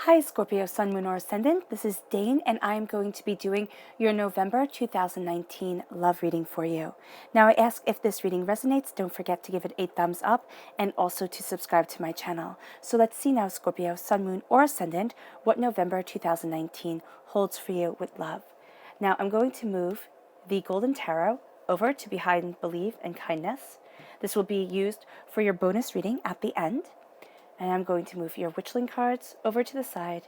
Hi Scorpio, Sun, Moon, or Ascendant. This is Dane, and I am going to be doing your November 2019 love reading for you. Now, I ask if this reading resonates, don't forget to give it a thumbs up and also to subscribe to my channel. So let's see now, Scorpio, Sun, Moon, or Ascendant, what November 2019 holds for you with love. Now, I'm going to move the Golden Tarot over to Behind Belief and Kindness. This will be used for your bonus reading at the end. And I'm going to move your Witchling cards over to the side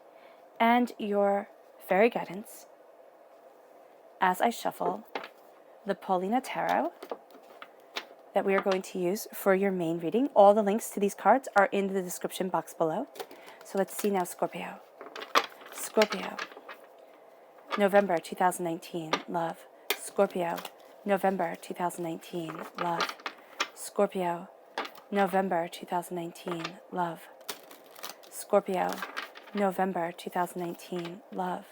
and your Fairy Guidance as I shuffle the Paulina Tarot that we are going to use for your main reading. All the links to these cards are in the description box below. So let's see now, Scorpio. Scorpio, November 2019, love. Scorpio, November 2019, love. Scorpio, November 2019, love. Scorpio, November 2019, love.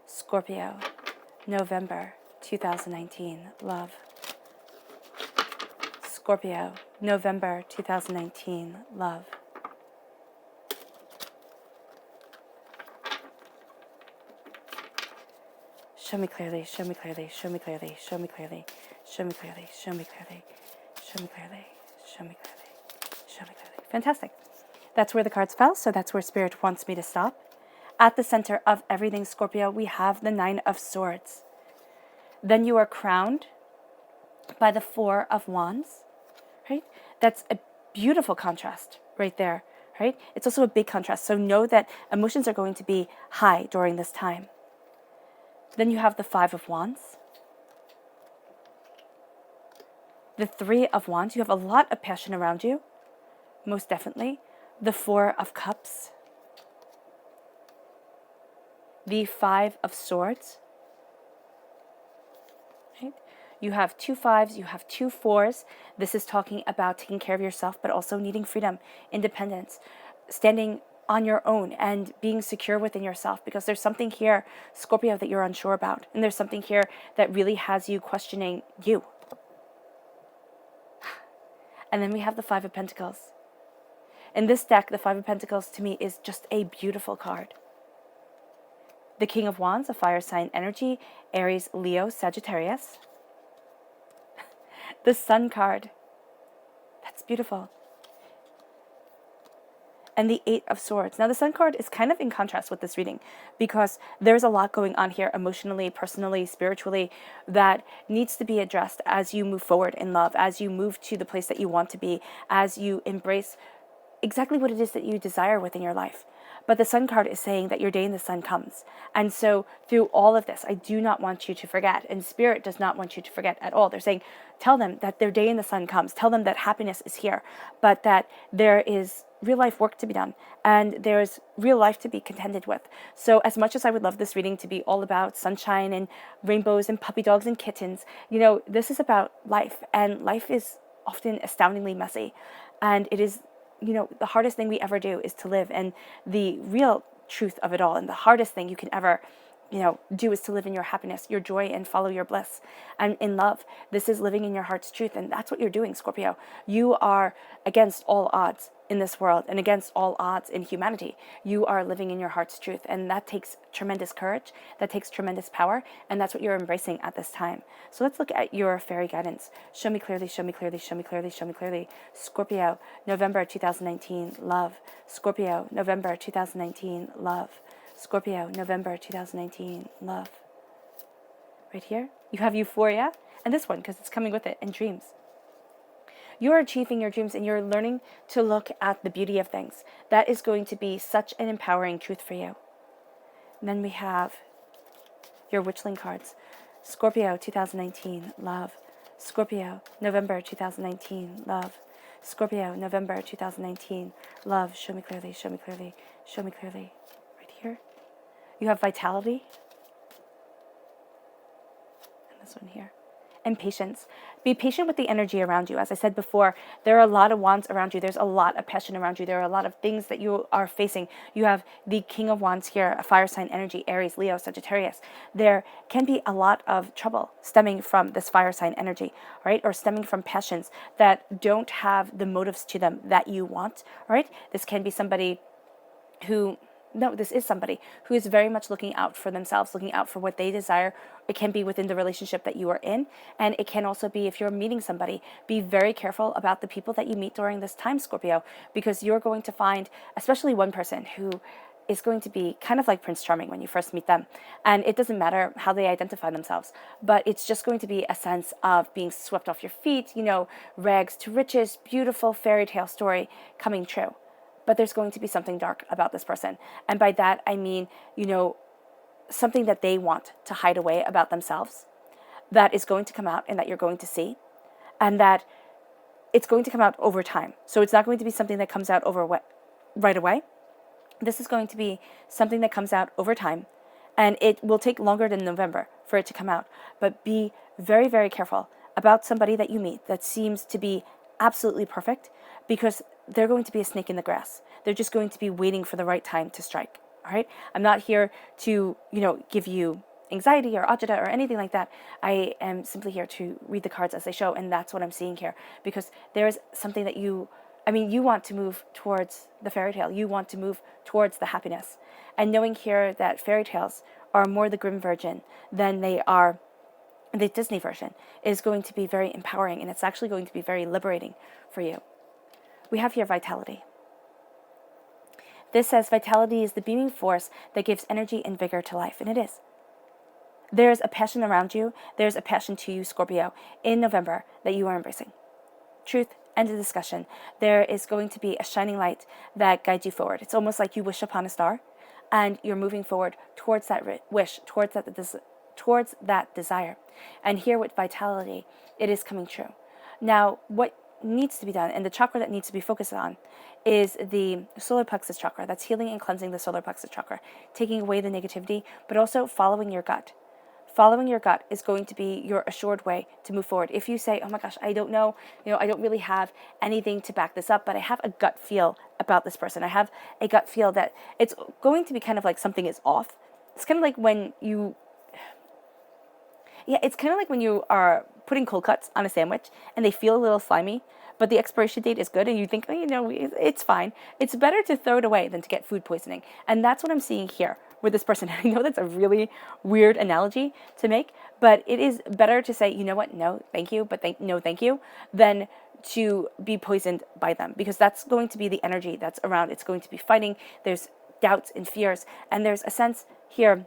Scorpio, November 2019, love. Scorpio, November 2019, love. Show me clearly, show me clearly, show me clearly, show me clearly, show me clearly, show me clearly, show me clearly, show me clearly. Show me clearly. Fantastic. That's where the cards fell, so that's where Spirit wants me to stop. At the center of everything, Scorpio, we have the Nine of Swords. Then you are crowned by the Four of Wands, right? That's a beautiful contrast right there, right? It's also a big contrast, so know that emotions are going to be high during this time. Then you have the Five of Wands. The Three of Wands. You have a lot of passion around you. Most definitely. The Four of Cups. The Five of Swords. Right? You have two fives, you have two fours. This is talking about taking care of yourself, but also needing freedom, independence, standing on your own and being secure within yourself, because there's something here, Scorpio, that you're unsure about. And there's something here that really has you questioning you. And then we have the Five of Pentacles. In this deck, the Five of Pentacles to me is just a beautiful card. The King of Wands, a fire sign energy, Aries, Leo, Sagittarius. The Sun card. That's beautiful. And the Eight of Swords. Now, the Sun card is kind of in contrast with this reading because there's a lot going on here emotionally, personally, spiritually that needs to be addressed as you move forward in love, as you move to the place that you want to be, as you embrace exactly what it is that you desire within your life. But the Sun card is saying that your day in the sun comes. And so through all of this, I do not want you to forget. And Spirit does not want you to forget at all. They're saying, tell them that their day in the sun comes. Tell them that happiness is here, but that there is real life work to be done. And there's real life to be contended with. So as much as I would love this reading to be all about sunshine and rainbows and puppy dogs and kittens, you know, this is about life. And life is often astoundingly messy. And it is, you know, the hardest thing we ever do is to live. And the real truth of it all, and the hardest thing you can ever, you know, do is to live in your happiness, your joy, and follow your bliss. And in love, this is living in your heart's truth. And that's what you're doing, Scorpio. You are against all odds in this world and against all odds in humanity. You are living in your heart's truth. And that takes tremendous courage. That takes tremendous power. And that's what you're embracing at this time. So let's look at your fairy guidance. Show me clearly, show me clearly, show me clearly, show me clearly. Scorpio, November 2019, love. Scorpio, November 2019, love. Scorpio, November 2019, love. Right here, you have Euphoria, and this one, because it's coming with it, and dreams. You're achieving your dreams, and you're learning to look at the beauty of things. That is going to be such an empowering truth for you. And then we have your Witchling cards. Scorpio, 2019, love. Scorpio, November 2019, love. Scorpio, November 2019, love. Show me clearly, show me clearly, show me clearly. Right here. You have vitality. And this one here. And patience. Be patient with the energy around you. As I said before, there are a lot of wands around you. There's a lot of passion around you. There are a lot of things that you are facing. You have the King of Wands here, a fire sign energy, Aries, Leo, Sagittarius. There can be a lot of trouble stemming from this fire sign energy, right? Or stemming from passions that don't have the motives to them that you want, right? This can be somebody who No, this is somebody who is very much looking out for themselves, looking out for what they desire. It can be within the relationship that you are in, and it can also be if you're meeting somebody. Be very careful about the people that you meet during this time, Scorpio, because you're going to find, especially one person who is going to be kind of like Prince Charming when you first meet them. And it doesn't matter how they identify themselves, but it's just going to be a sense of being swept off your feet, rags to riches, beautiful fairy tale story coming true. But there's going to be something dark about this person. And by that, I mean, something that they want to hide away about themselves that is going to come out and that you're going to see. And that it's going to come out over time. So it's not going to be something that comes out right away. This is going to be something that comes out over time. And it will take longer than November for it to come out. But be very, very careful about somebody that you meet that seems to be absolutely perfect, because they're going to be a snake in the grass. They're just going to be waiting for the right time to strike. All right. I'm not here to, give you anxiety or agita or anything like that. I am simply here to read the cards as they show. And that's what I'm seeing here, because there is something that you want to move towards the fairy tale. You want to move towards the happiness. And knowing here that fairy tales are more the grim version than they are the Disney version is going to be very empowering, and it's actually going to be very liberating for you. We have here vitality. This says vitality is the beaming force that gives energy and vigor to life, and it is. There's a passion around you. There's a passion to you, Scorpio, in November that you are embracing. Truth, end of discussion. There is going to be a shining light that guides you forward. It's almost like you wish upon a star, and you're moving forward towards that wish, towards that desire. And here with vitality, it is coming true. Now, what needs to be done, and the chakra that needs to be focused on, is the solar plexus chakra. That's healing and cleansing the solar plexus chakra, taking away the negativity, but also following your gut. Following your gut is going to be your assured way to move forward. If you say, oh my gosh, I don't know, I don't really have anything to back this up, but I have a gut feel about this person. I have a gut feel that it's going to be kind of like something is off. It's kind of like when it's kind of like when you are putting cold cuts on a sandwich and they feel a little slimy, but the expiration date is good and you think, it's fine. It's better to throw it away than to get food poisoning. And that's what I'm seeing here with this person. I know that's a really weird analogy to make, but it is better to say, you know what, no, thank you, but no, thank you, than to be poisoned by them, because that's going to be the energy that's around. It's going to be fighting. There's doubts and fears, and there's a sense here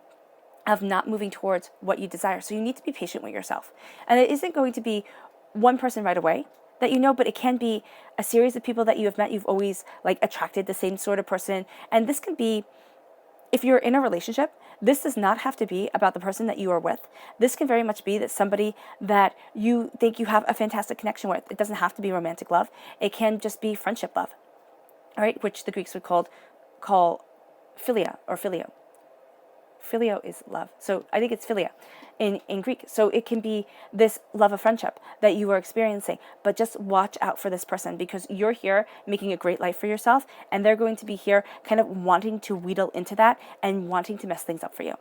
of not moving towards what you desire. So you need to be patient with yourself. And it isn't going to be one person right away that but it can be a series of people that you have met. You've always attracted the same sort of person. And this can be, if you're in a relationship, this does not have to be about the person that you are with. This can very much be that somebody that you think you have a fantastic connection with. It doesn't have to be romantic love. It can just be friendship love, all right, which the Greeks would call philia or filio. Filio is love. So I think it's philia in Greek. So it can be this love of friendship that you are experiencing, but just watch out for this person, because you're here making a great life for yourself, and they're going to be here kind of wanting to wheedle into that and wanting to mess things up for you.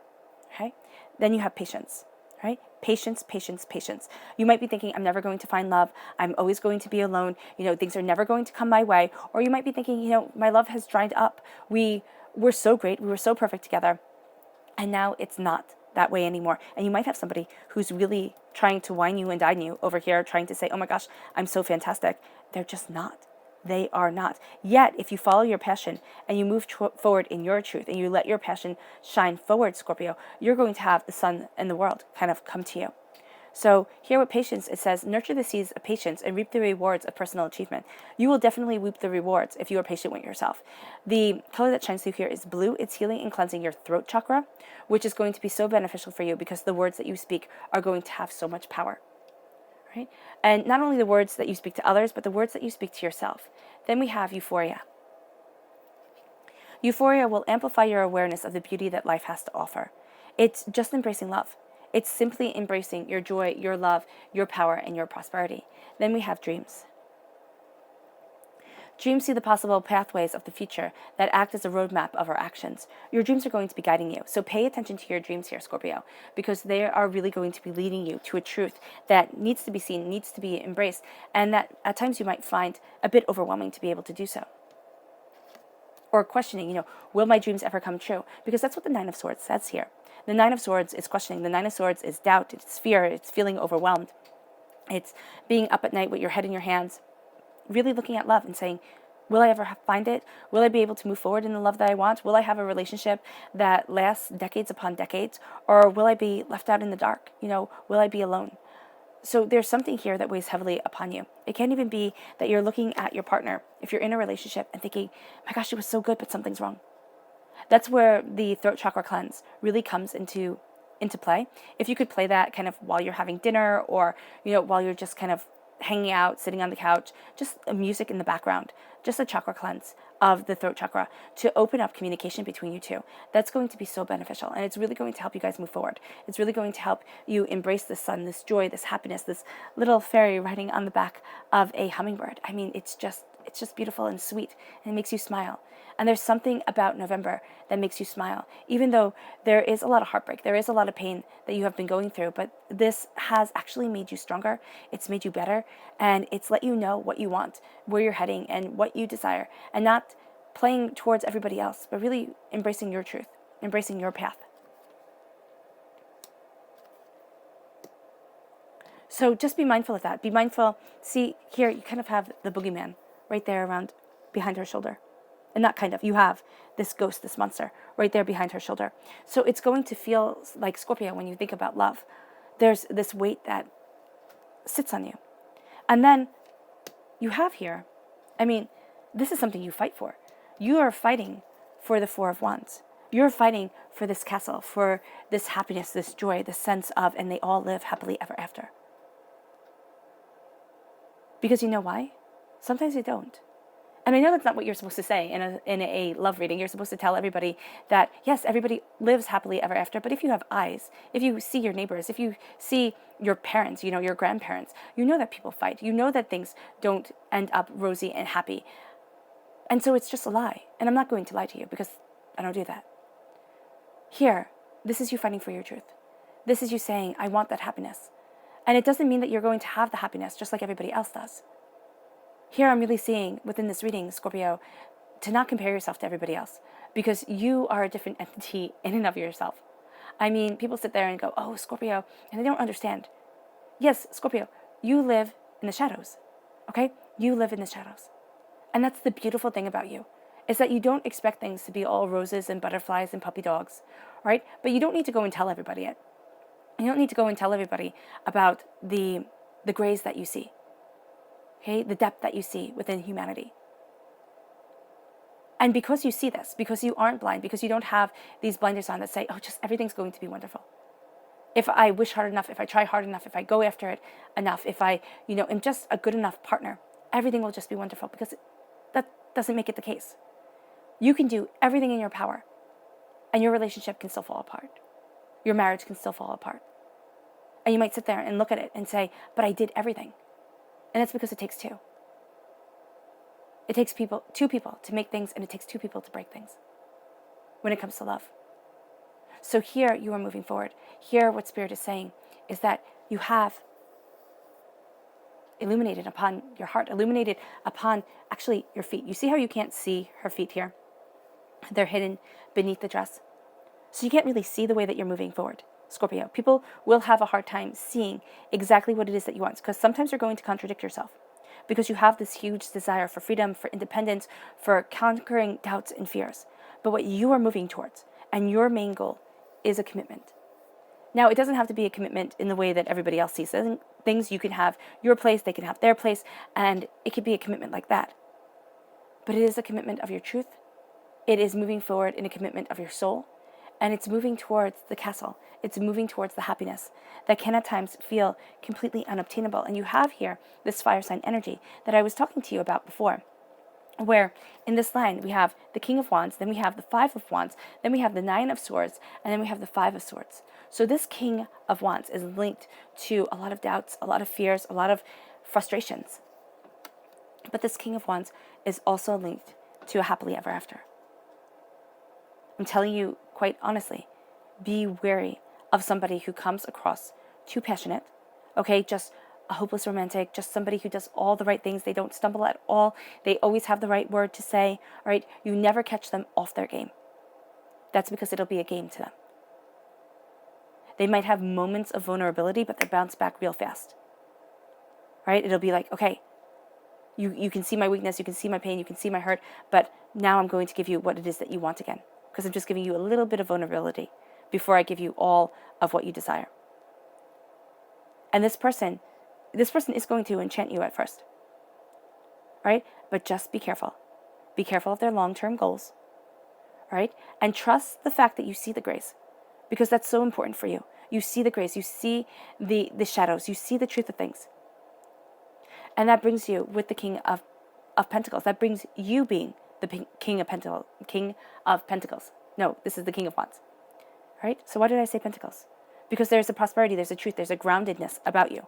Okay? Then you have patience. Right? Patience, patience, patience. You might be thinking, I'm never going to find love. I'm always going to be alone. Things are never going to come my way. Or you might be thinking, my love has dried up. We were so great. We were so perfect together. And now it's not that way anymore. And you might have somebody who's really trying to wine you and dine you over here, trying to say, oh my gosh, I'm so fantastic. They're just not. They are not. Yet, if you follow your passion and you move forward in your truth and you let your passion shine forward, Scorpio, you're going to have the sun and the world kind of come to you. So here with patience, it says, nurture the seeds of patience and reap the rewards of personal achievement. You will definitely reap the rewards if you are patient with yourself. The color that shines through here is blue. It's healing and cleansing your throat chakra, which is going to be so beneficial for you because the words that you speak are going to have so much power. Right? And not only the words that you speak to others, but the words that you speak to yourself. Then we have euphoria. Euphoria will amplify your awareness of the beauty that life has to offer. It's just embracing love. It's simply embracing your joy, your love, your power, and your prosperity. Then we have dreams. Dreams see the possible pathways of the future that act as a roadmap of our actions. Your dreams are going to be guiding you. So pay attention to your dreams here, Scorpio, because they are really going to be leading you to a truth that needs to be seen, needs to be embraced, and that at times you might find a bit overwhelming to be able to do so. or questioning, will my dreams ever come true? Because that's what the Nine of Swords says here. The Nine of Swords is questioning. The Nine of Swords is doubt, it's fear, it's feeling overwhelmed. It's being up at night with your head in your hands, really looking at love and saying, will I ever find it? Will I be able to move forward in the love that I want? Will I have a relationship that lasts decades upon decades? Or will I be left out in the dark? Will I be alone? So there's something here that weighs heavily upon you. It can't even be that you're looking at your partner, if you're in a relationship, and thinking, my gosh, she was so good, but something's wrong. That's where the throat chakra cleanse really comes into play. If you could play that kind of while you're having dinner, or while you're just kind of hanging out, sitting on the couch, just music in the background, just a chakra cleanse of the throat chakra to open up communication between you two. That's going to be so beneficial, and it's really going to help you guys move forward. It's really going to help you embrace the sun, this joy, this happiness, this little fairy riding on the back of a hummingbird. I mean, it's just beautiful and sweet, and it makes you smile. And there's something about November that makes you smile, even though there is a lot of heartbreak, there is a lot of pain that you have been going through, but this has actually made you stronger, it's made you better, and it's let you know what you want, where you're heading, and what you desire, and not playing towards everybody else, but really embracing your truth, embracing your path. So just be mindful of that. Be mindful. See, here you kind of have the boogeyman right there around behind her shoulder. And not kind of, you have this ghost, this monster right there behind her shoulder. So it's going to feel like, Scorpio, when you think about love, there's this weight that sits on you. And then you have here, this is something you fight for. You are fighting for the Four of Wands. You're fighting for this castle, for this happiness, this joy, this sense of, and they all live happily ever after. Because you know why? Sometimes they don't. And I know that's not what you're supposed to say in a love reading. You're supposed to tell everybody that, yes, everybody lives happily ever after. But if you have eyes, if you see your neighbors, if you see your parents, your grandparents, you know that people fight. You know that things don't end up rosy and happy. And so it's just a lie. And I'm not going to lie to you because I don't do that. Here, this is you fighting for your truth. This is you saying, I want that happiness. And it doesn't mean that you're going to have the happiness just like everybody else does. Here I'm really seeing within this reading, Scorpio, to not compare yourself to everybody else, because you are a different entity in and of yourself. People sit there and go, oh, Scorpio, and they don't understand. Yes, Scorpio, you live in the shadows, okay? You live in the shadows. And that's the beautiful thing about you, is that you don't expect things to be all roses and butterflies and puppy dogs, right? But you don't need to go and tell everybody it. You don't need to go and tell everybody about the grays that you see. Okay, the depth that you see within humanity. And because you see this, because you aren't blind, because you don't have these blinders on that say, oh, just everything's going to be wonderful. If I wish hard enough, if I try hard enough, if I go after it enough, if I, am just a good enough partner, everything will just be wonderful, because that doesn't make it the case. You can do everything in your power, and your relationship can still fall apart. Your marriage can still fall apart. And you might sit there and look at it and say, but I did everything. And that's because it takes two. It takes two people to make things, and it takes two people to break things when it comes to love. So here you are moving forward. Here what Spirit is saying is that you have illuminated upon your heart, illuminated upon actually your feet. You see how you can't see her feet here? They're hidden beneath the dress. So you can't really see the way that you're moving forward. Scorpio, people will have a hard time seeing exactly what it is that you want, because sometimes you're going to contradict yourself, because you have this huge desire for freedom, for independence, for conquering doubts and fears. But what you are moving towards, and your main goal, is a commitment. Now, it doesn't have to be a commitment in the way that everybody else sees things. You can have your place, they can have their place, and it could be a commitment like that. But it is a commitment of your truth. It is moving forward in a commitment of your soul. And it's moving towards the castle. It's moving towards the happiness that can at times feel completely unobtainable. And you have here this fire sign energy that I was talking to you about before, where in this line we have the King of Wands, then we have the Five of Wands, then we have the Nine of Swords, and then we have the Five of Swords. So this King of Wands is linked to a lot of doubts, a lot of fears, a lot of frustrations. But this King of Wands is also linked to a happily ever after. I'm telling you quite honestly, be wary of somebody who comes across too passionate, okay, just a hopeless romantic, just somebody who does all the right things. They don't stumble at all. They always have the right word to say, right? You never catch them off their game. That's because it'll be a game to them. They might have moments of vulnerability, but they bounce back real fast, right? It'll be like, okay, you can see my weakness, you can see my pain, you can see my hurt, but now I'm going to give you what it is that you want again, because I'm just giving you a little bit of vulnerability before I give you all of what you desire. And this person is going to enchant you at first, right? But just be careful. Be careful of their long-term goals, right? And trust the fact that you see the grace, because that's so important for you. You see the grace, you see the shadows, you see the truth of things. And that brings you with the King of Pentacles. That brings you being the King of Pentacles. No, this is the King of Wands, right? So why did I say Pentacles? Because there's a prosperity, there's a truth, there's a groundedness about you,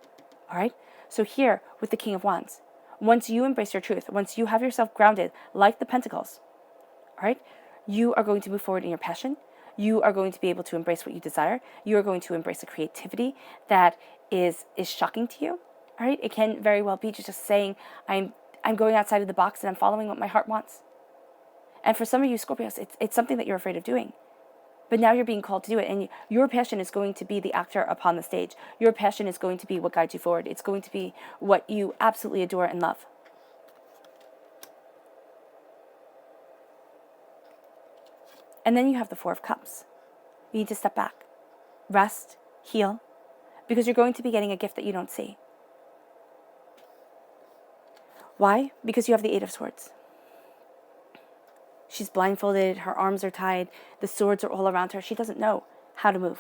all right? So here with the King of Wands, once you embrace your truth, once you have yourself grounded like the Pentacles, all right, you are going to move forward in your passion. You are going to be able to embrace what you desire. You are going to embrace a creativity that is shocking to you. All right, it can very well be just saying, I'm going outside of the box and I'm following what my heart wants. And for some of you Scorpios, it's something that you're afraid of doing. But now you're being called to do it, and your passion is going to be the actor upon the stage. Your passion is going to be what guides you forward. It's going to be what you absolutely adore and love. And then you have the Four of Cups. You need to step back, rest, heal, because you're going to be getting a gift that you don't see. Why? Because you have the Eight of Swords. She's blindfolded, her arms are tied, the swords are all around her. She doesn't know how to move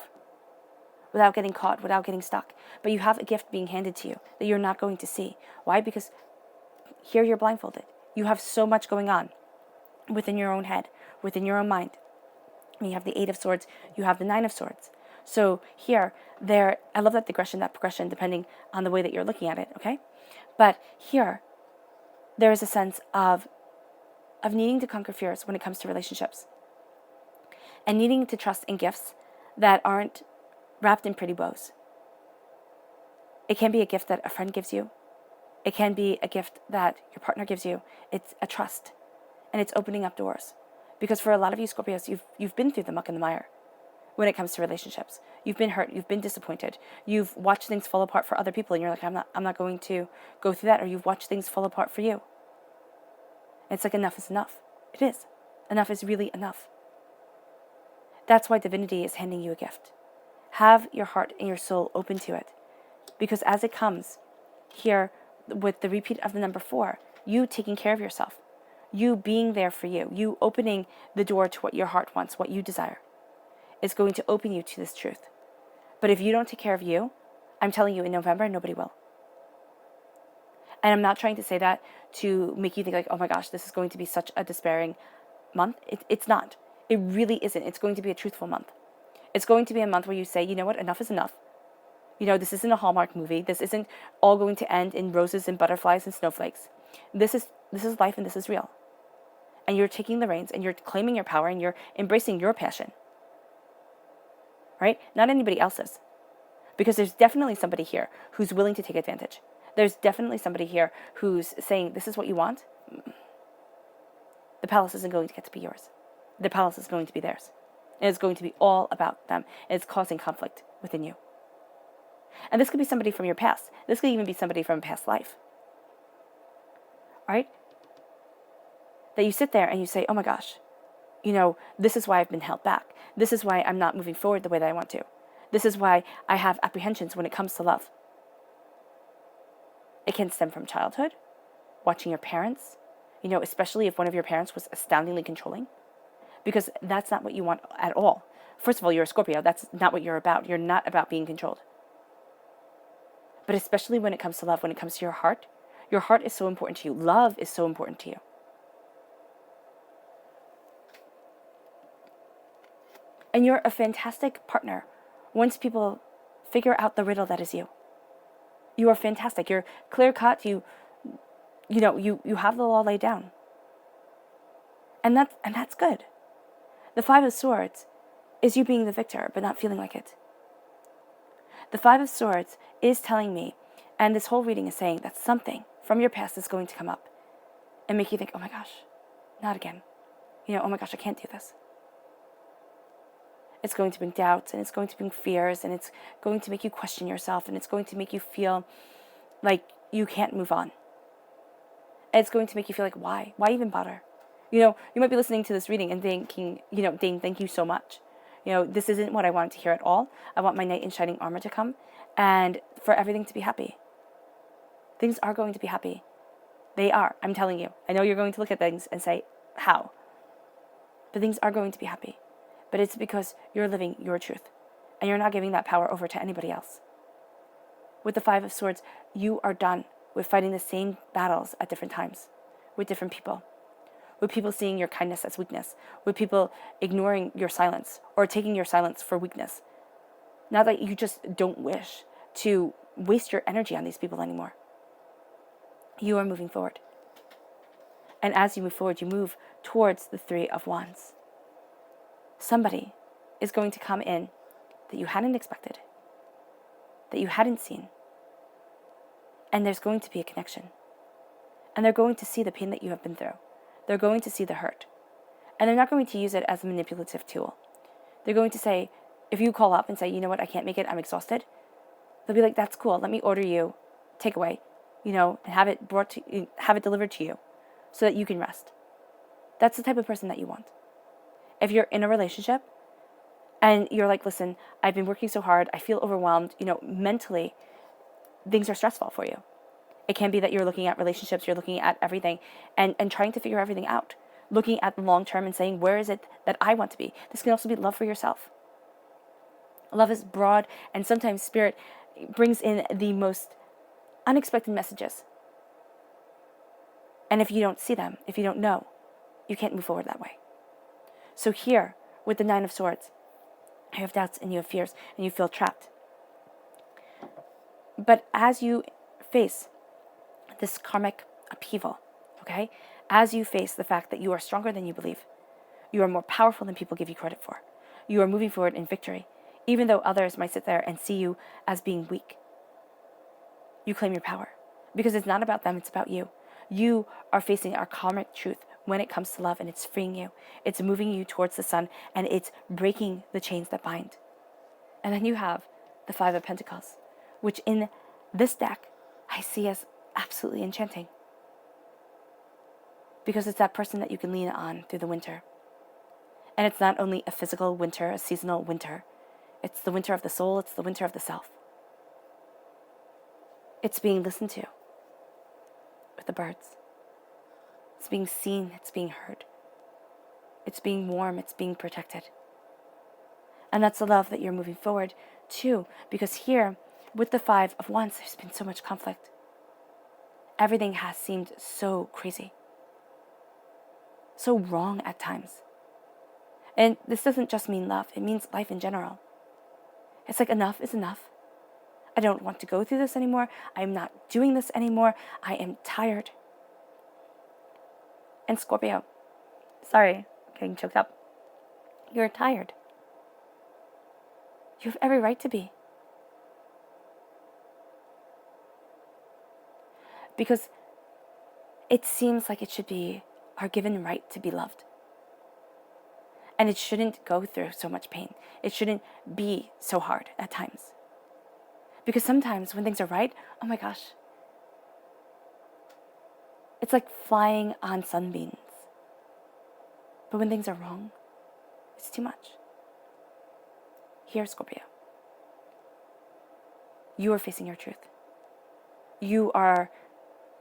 without getting caught, without getting stuck. But you have a gift being handed to you that you're not going to see. Why? Because here you're blindfolded. You have so much going on within your own head, within your own mind. And you have the Eight of Swords, you have the Nine of Swords. So here, I love that digression, that progression, depending on the way that you're looking at it, okay? But here, there is a sense of needing to conquer fears when it comes to relationships, and needing to trust in gifts that aren't wrapped in pretty bows. It can be a gift that a friend gives you. It can be a gift that your partner gives you. It's a trust, and it's opening up doors. Because for a lot of you Scorpios, you've been through the muck and the mire when it comes to relationships. You've been hurt, you've been disappointed. You've watched things fall apart for other people, and you're like, I'm not going to go through that. Or you've watched things fall apart for you. It's like enough is enough. It is. Enough is really enough. That's why divinity is handing you a gift. Have your heart and your soul open to it. Because as it comes, here with the repeat of the number 4, you taking care of yourself, you being there for you, you opening the door to what your heart wants, what you desire, is going to open you to this truth. But if you don't take care of you, I'm telling you, in November, nobody will. And I'm not trying to say that to make you think like, oh my gosh, this is going to be such a despairing month. It's not. It really isn't. It's going to be a truthful month. It's going to be a month where you say, you know what, enough is enough. You know, this isn't a Hallmark movie. This isn't all going to end in roses and butterflies and snowflakes. This is life, and this is real. And you're taking the reins, and you're claiming your power, and you're embracing your passion. Right? Not anybody else's. Because there's definitely somebody here who's willing to take advantage. There's definitely somebody here who's saying, this is what you want. The palace isn't going to get to be yours. The palace is going to be theirs. And it's going to be all about them. And it's causing conflict within you. And this could be somebody from your past. This could even be somebody from a past life. All right? That you sit there and you say, oh my gosh, you know, this is why I've been held back. This is why I'm not moving forward the way that I want to. This is why I have apprehensions when it comes to love. It can stem from childhood, watching your parents, you know, especially if one of your parents was astoundingly controlling, because that's not what you want at all. First of all, you're a Scorpio. That's not what you're about. You're not about being controlled. But especially when it comes to love, when it comes to your heart is so important to you. Love is so important to you. And you're a fantastic partner once people figure out the riddle that is you. You are fantastic. You're clear-cut. You have the law laid down. And that's good. The Five of Swords is you being the victor, but not feeling like it. The Five of Swords is telling me And this whole reading is saying that something from your past is going to come up and make you think, oh my gosh, not again. Oh my gosh, I can't do this. It's going to bring doubts, and it's going to bring fears, and it's going to make you question yourself, and it's going to make you feel like you can't move on. And it's going to make you feel like, why? Why even bother? You might be listening to this reading and thinking, Dane, thank you so much. This isn't what I wanted to hear at all. I want my knight in shining armor to come and for everything to be happy. Things are going to be happy. They are, I'm telling you. I know you're going to look at things and say, how? But things are going to be happy. But it's because you're living your truth, and you're not giving that power over to anybody else. With the Five of Swords, you are done with fighting the same battles at different times, with different people, with people seeing your kindness as weakness, with people ignoring your silence or taking your silence for weakness. Now that you just don't wish to waste your energy on these people anymore. You are moving forward. And as you move forward, you move towards the Three of Wands. Somebody is going to come in that you hadn't expected, that you hadn't seen. And there's going to be a connection. And they're going to see the pain that you have been through. They're going to see the hurt. And they're not going to use it as a manipulative tool. They're going to say, if you call up and say, you know what, I can't make it, I'm exhausted, they'll be like, that's cool, let me order you takeaway, and have it delivered to you so that you can rest. That's the type of person that you want. If you're in a relationship and you're like, listen, I've been working so hard, I feel overwhelmed, mentally, things are stressful for you. It can be that you're looking at relationships, you're looking at everything and trying to figure everything out. Looking at the long term and saying, where is it that I want to be? This can also be love for yourself. Love is broad, and sometimes Spirit brings in the most unexpected messages. And if you don't see them, if you don't know, you can't move forward that way. So here, with the Nine of Swords, you have doubts and you have fears and you feel trapped. But as you face this karmic upheaval, okay, as you face the fact that you are stronger than you believe, you are more powerful than people give you credit for, you are moving forward in victory, even though others might sit there and see you as being weak. You claim your power because it's not about them, it's about you. You are facing our karmic truth when it comes to love, and it's freeing you. It's moving you towards the sun, and it's breaking the chains that bind. And then you have the Five of Pentacles, which in this deck I see as absolutely enchanting. Because it's that person that you can lean on through the winter. And it's not only a physical winter, a seasonal winter. It's the winter of the soul, it's the winter of the self. It's being listened to with the birds. It's being seen, it's being heard. It's being warm, it's being protected. And that's the love that you're moving forward to, because here, with the Five of Wands, there's been so much conflict. Everything has seemed so crazy. So wrong at times. And this doesn't just mean love, it means life in general. It's like enough is enough. I don't want to go through this anymore. I am not doing this anymore. I am tired. And Scorpio, sorry, I'm getting choked up. You're tired. You have every right to be. Because it seems like it should be our given right to be loved. And it shouldn't go through so much pain. It shouldn't be so hard at times. Because sometimes when things are right, oh my gosh, it's like flying on sunbeams. But when things are wrong, it's too much. Here, Scorpio, you are facing your truth. You are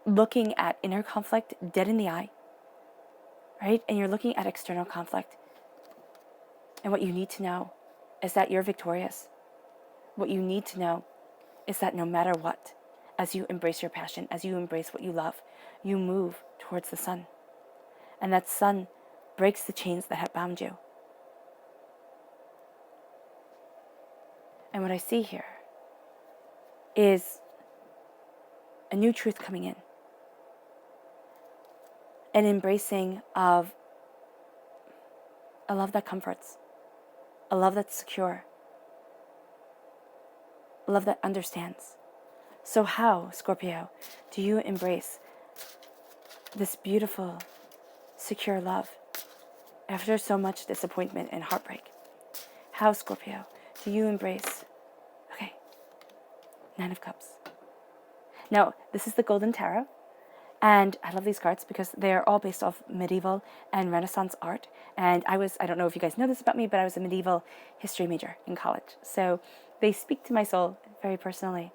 looking at inner conflict dead in the eye, right? And you're looking at external conflict. And what you need to know is that you're victorious. What you need to know is that no matter what, as you embrace your passion, as you embrace what you love, you move towards the sun. And that sun breaks the chains that have bound you. And what I see here is a new truth coming in. An embracing of a love that comforts. A love that's secure. A love that understands. So how, Scorpio, do you embrace this beautiful, secure love after so much disappointment and heartbreak? How, Scorpio, do you embrace, okay, Nine of Cups. Now, this is the Golden Tarot, and I love these cards because they're all based off medieval and Renaissance art. And I don't know if you guys know this about me, but I was a medieval history major in college. So they speak to my soul very personally.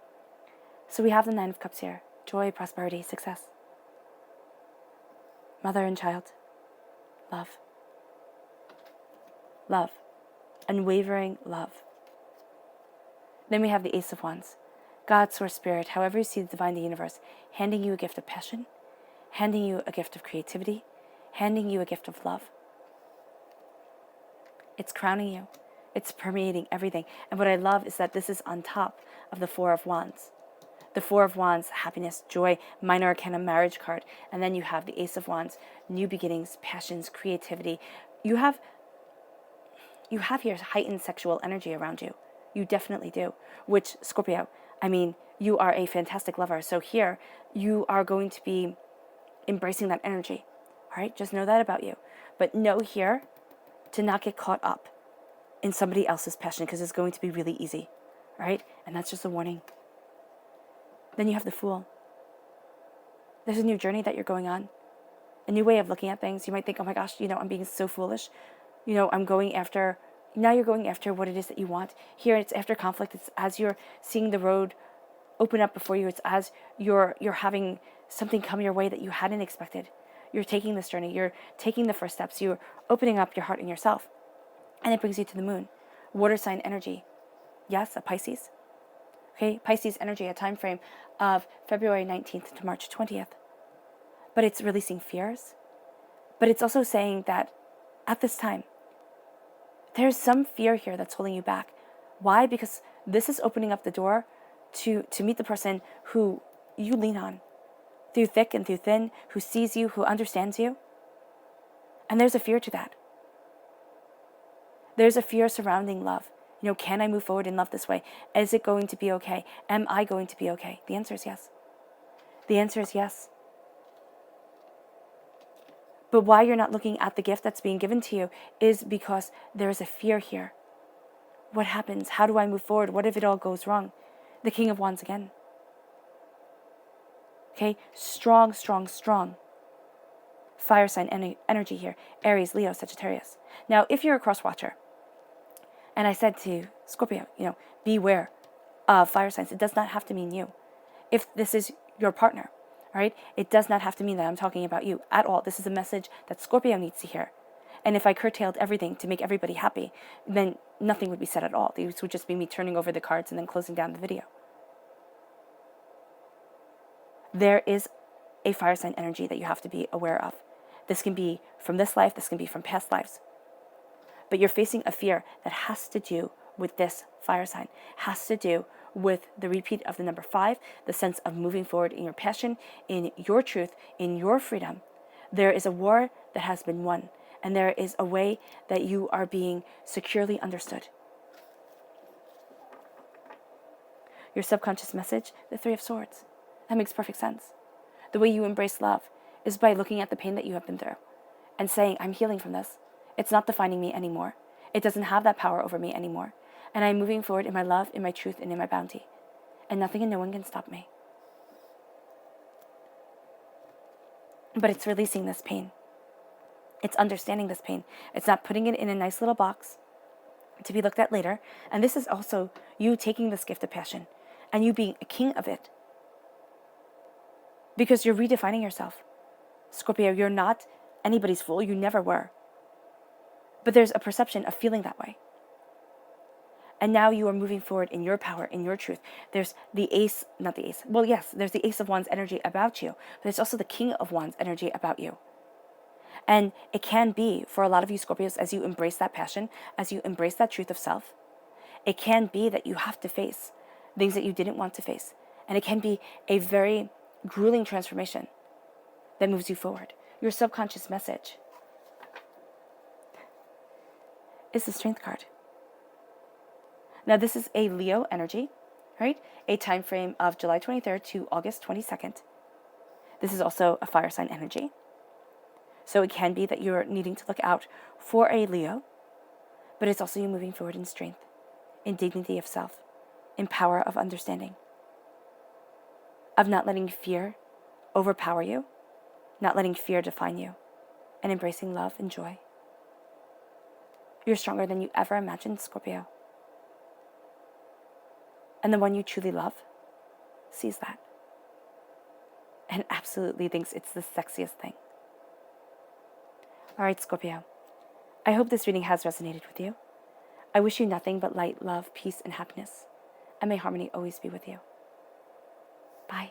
So we have the Nine of Cups here. Joy, prosperity, success. Mother and child. Love. Love. Unwavering love. Then we have the Ace of Wands. God, Source, Spirit, however you see the divine, the universe, handing you a gift of passion, handing you a gift of creativity, handing you a gift of love. It's crowning you. It's permeating everything. And what I love is that this is on top of the Four of Wands. The Four of Wands, happiness, joy, minor arcana, marriage card. And then you have the Ace of Wands, new beginnings, passions, creativity. You have here heightened sexual energy around you. You definitely do. Which, Scorpio, I mean, you are a fantastic lover. So here, you are going to be embracing that energy. All right? Just know that about you. But know here to not get caught up in somebody else's passion, because it's going to be really easy. All right? And that's just a warning. Then you have the Fool. There's a new journey that you're going on. A new way of looking at things. You might think, oh my gosh, I'm being so foolish. I'm going after, now you're going after what it is that you want. Here it's after conflict. It's as you're seeing the road open up before you. It's as you're having something come your way that you hadn't expected. You're taking this journey. You're taking the first steps. You're opening up your heart and yourself. And it brings you to the moon. Water sign energy. Yes, a Pisces. Okay, Pisces energy, a time frame of February 19th to March 20th. But it's releasing fears. But it's also saying that at this time, there's some fear here that's holding you back. Why? Because this is opening up the door to meet the person who you lean on through thick and through thin, who sees you, who understands you. And there's a fear to that. There's a fear surrounding love. Can I move forward in love this way? Is it going to be okay? Am I going to be okay? The answer is yes. The answer is yes. But why you're not looking at the gift that's being given to you is because there is a fear here. What happens? How do I move forward? What if it all goes wrong? The King of Wands again. Okay, strong, strong, strong. Fire sign energy here. Aries, Leo, Sagittarius. Now, if you're a cross watcher, and I said to Scorpio, beware of fire signs. It does not have to mean you. If this is your partner, all right, it does not have to mean that I'm talking about you at all. This is a message that Scorpio needs to hear. And if I curtailed everything to make everybody happy, then nothing would be said at all. This would just be me turning over the cards and then closing down the video. There is a fire sign energy that you have to be aware of. This can be from this life. This can be from past lives. But you're facing a fear that has to do with this fire sign, has to do with the repeat of the number 5, the sense of moving forward in your passion, in your truth, in your freedom. There is a war that has been won, and there is a way that you are being securely understood. Your subconscious message, the 3 of Swords. That makes perfect sense. The way you embrace love is by looking at the pain that you have been through and saying, I'm healing from this. It's not defining me anymore. It doesn't have that power over me anymore. And I'm moving forward in my love, in my truth, and in my bounty. And nothing and no one can stop me. But it's releasing this pain. It's understanding this pain. It's not putting it in a nice little box to be looked at later. And this is also you taking this gift of passion and you being a king of it. Because you're redefining yourself. Scorpio, you're not anybody's fool. You never were. But there's a perception of feeling that way. And now you are moving forward in your power, in your truth. There's the ace, not the ace. Well, yes, there's the Ace of Wands energy about you. But there's also the King of Wands energy about you. And it can be, for a lot of you Scorpios, as you embrace that passion, as you embrace that truth of self, it can be that you have to face things that you didn't want to face. And it can be a very grueling transformation that moves you forward. Your subconscious message is the Strength card. Now, this is a Leo energy, right? A time frame of July 23rd to August 22nd. This is also a fire sign energy. So it can be that you're needing to look out for a Leo, but it's also you moving forward in strength, in dignity of self, in power of understanding, of not letting fear overpower you, not letting fear define you, and embracing love and joy. You're stronger than you ever imagined, Scorpio. And the one you truly love sees that and absolutely thinks it's the sexiest thing. All right, Scorpio. I hope this reading has resonated with you. I wish you nothing but light, love, peace, and happiness. And may harmony always be with you. Bye.